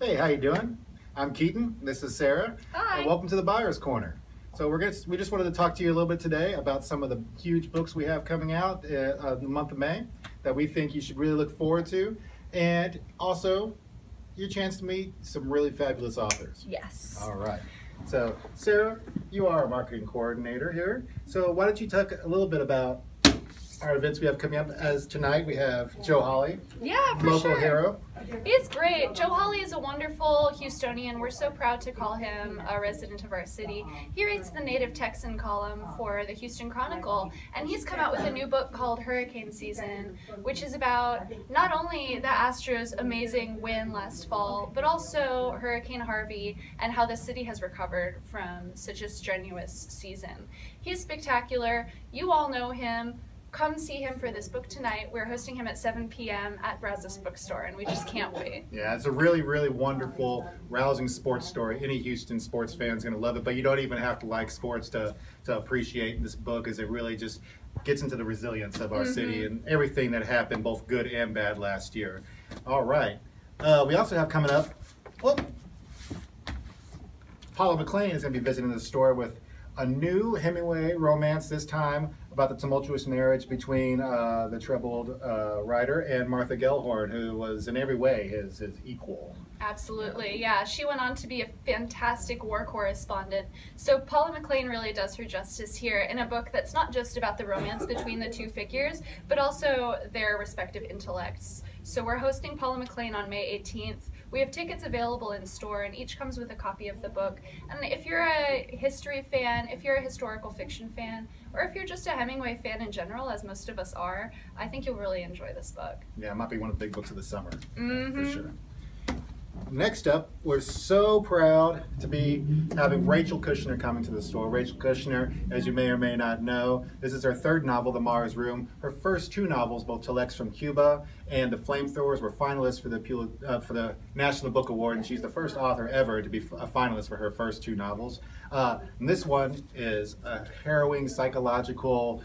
Hey, how you doing? I'm Keaton. This is Sara. Hi. And welcome to the Buyer's Corner. So we just wanted to talk to you a little bit today about some of the huge books we have coming out the month of May that we think you should really look forward to, and also your chance to meet some really fabulous authors. Yes. All right. So, Sara, you are a marketing coordinator here. So, why don't you talk a little bit about our events we have coming up? As tonight we have Joe Hawley, Yeah, for local sure. hero. He's great. Joe Hawley is a wonderful Houstonian. We're so proud to call him a resident of our city. He writes the Native Texan column for the Houston Chronicle, and he's come out with a new book called Hurricane Season, which is about not only the Astros' amazing win last fall, but also Hurricane Harvey and how the city has recovered from such a strenuous season. He's spectacular. You all know him. Come see him for this book tonight. We're hosting him at 7 p.m. at Brazos bookstore, and we just can't wait. Yeah, it's a really, really wonderful, rousing sports story. Any Houston sports fan is going to love it, but you don't even have to like sports to appreciate this book, as it really just gets into the resilience of our city and everything that happened, both good and bad, last year. All right. We also have coming up, Paula McLean is going to be visiting the store with a new Hemingway romance, this time about the tumultuous marriage between the troubled writer and Martha Gellhorn, who was in every way his equal. Absolutely, yeah. She went on to be a fantastic war correspondent. So Paula McLean really does her justice here in a book that's not just about the romance between the two figures, but also their respective intellects. So we're hosting Paula McLean on May 18th. We have tickets available in store, and each comes with a copy of the book. And if you're a history fan, if you're a historical fiction fan, or if you're just a Hemingway fan in general, as most of us are, I think you'll really enjoy this book. Yeah, it might be one of the big books of the summer, for sure. Next up, we're so proud to be having Rachel Kushner coming to the store. Rachel Kushner, as you may or may not know, this is her third novel, The Mars Room. Her first two novels, both Telex from Cuba and The Flamethrowers, were finalists for the National Book Award, and she's the first author ever to be a finalist for her first two novels. And this one is a harrowing psychological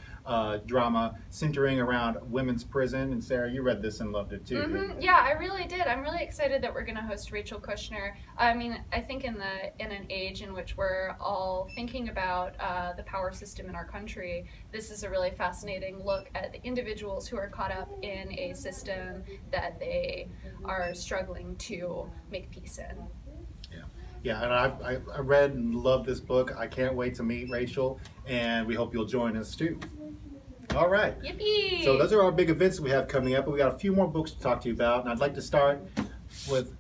drama centering around women's prison. And Sara, you read this and loved it too. Yeah, I really did. I'm really excited that we're going to host Rachel Kushner. I mean, I think in an age in which we're all thinking about the power system in our country, this is a really fascinating look at the individuals who are caught up in a system that they are struggling to make peace in. Yeah, and I read and loved this book. I can't wait to meet Rachel, and we hope you'll join us too. All right. Yippee! So those are our big events we have coming up, but we got a few more books to talk to you about, and I'd like to start with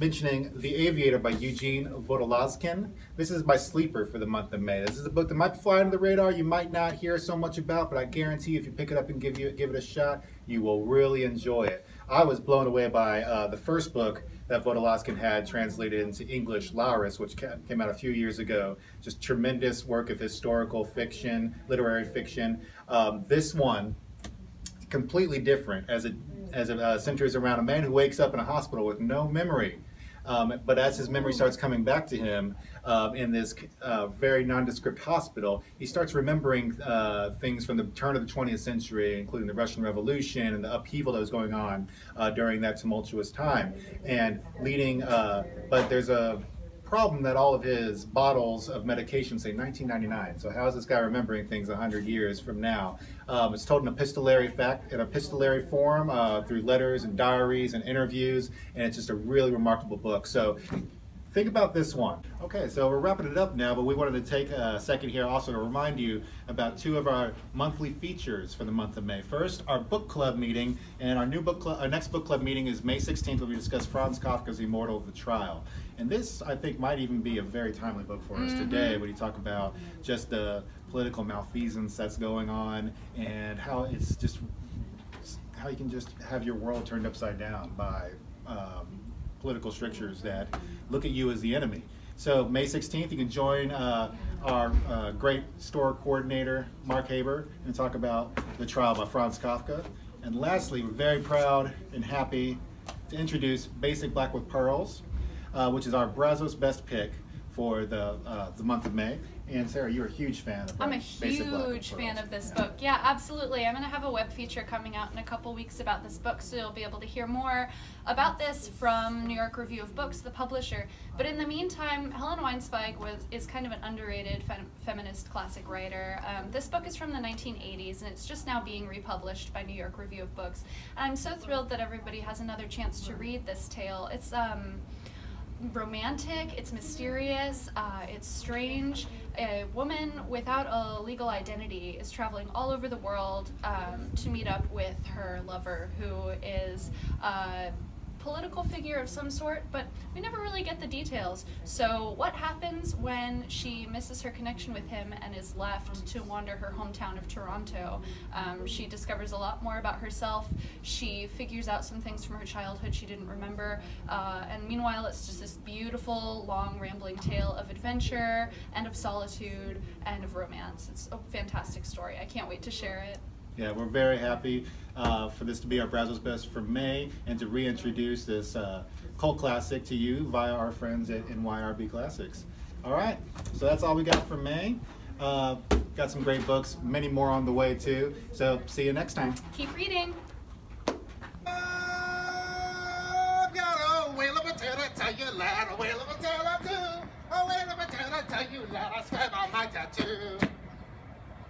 mentioning The Aviator by Eugene Vodolazkin. This is my sleeper for the month of May. This is a book that might fly under the radar, you might not hear so much about, but I guarantee if you pick it up and give it a shot, you will really enjoy it. I was blown away by the first book that Vodolazkin had translated into English, Laurus, which came out a few years ago. Just tremendous work of historical fiction, literary fiction. This one, completely different, as it centers around a man who wakes up in a hospital with no memory. But as his memory starts coming back to him in this very nondescript hospital, he starts remembering things from the turn of the 20th century, including the Russian Revolution and the upheaval that was going on during that tumultuous time. And but there's a problem that all of his bottles of medication say 1999. So how is this guy remembering things 100 years from now? It's told in epistolary form through letters and diaries and interviews, and it's just a really remarkable book. So think about this one. Okay, so we're wrapping it up now, but we wanted to take a second here also to remind you about two of our monthly features for the month of May. First, our book club meeting, and our next book club meeting is May 16th, where we discuss Franz Kafka's Immortal: The Trial. And this, I think, might even be a very timely book for us today, when you talk about just the political malfeasance that's going on, and how it's just how you can just have your world turned upside down by political strictures that look at you as the enemy. So May 16th, you can join our great store coordinator, Mark Haber, and talk about The Trial by Franz Kafka. And lastly, we're very proud and happy to introduce Basic Black with Pearls, which is our Brazos best pick for the month of May. And Sarah, you're a huge fan of I'm a Basic Black huge fan Pearls. of this book. Yeah, absolutely. I'm going to have a web feature coming out in a couple weeks about this book, so you'll be able to hear more about this from New York Review of Books, the publisher. But in the meantime, Helen Weinzweig is kind of an underrated feminist classic writer. This book is from the 1980s, and it's just now being republished by New York Review of Books. And I'm so thrilled that everybody has another chance to read this tale. It's romantic, it's mysterious, it's strange. A woman without a legal identity is traveling all over the world to meet up with her lover, who is a political figure of some sort, but we never really get the details. So what happens when she misses her connection with him and is left to wander her hometown of Toronto? She discovers a lot more about herself. She figures out some things from her childhood she didn't remember. And meanwhile, it's just this beautiful, long, rambling tale of adventure and of solitude and of romance. It's a fantastic story. I can't wait to share it. Yeah, we're very happy for this to be our Brazos Best for May and to reintroduce this cult classic to you via our friends at NYRB Classics. All right, so that's all we got for May. Got some great books, many more on the way too. So see you next time. Keep reading. I've got a whale of a tale to tell you, lad, a whale of a tale or two. A whale of a tale to tell you, lad, I spent all my tattoo.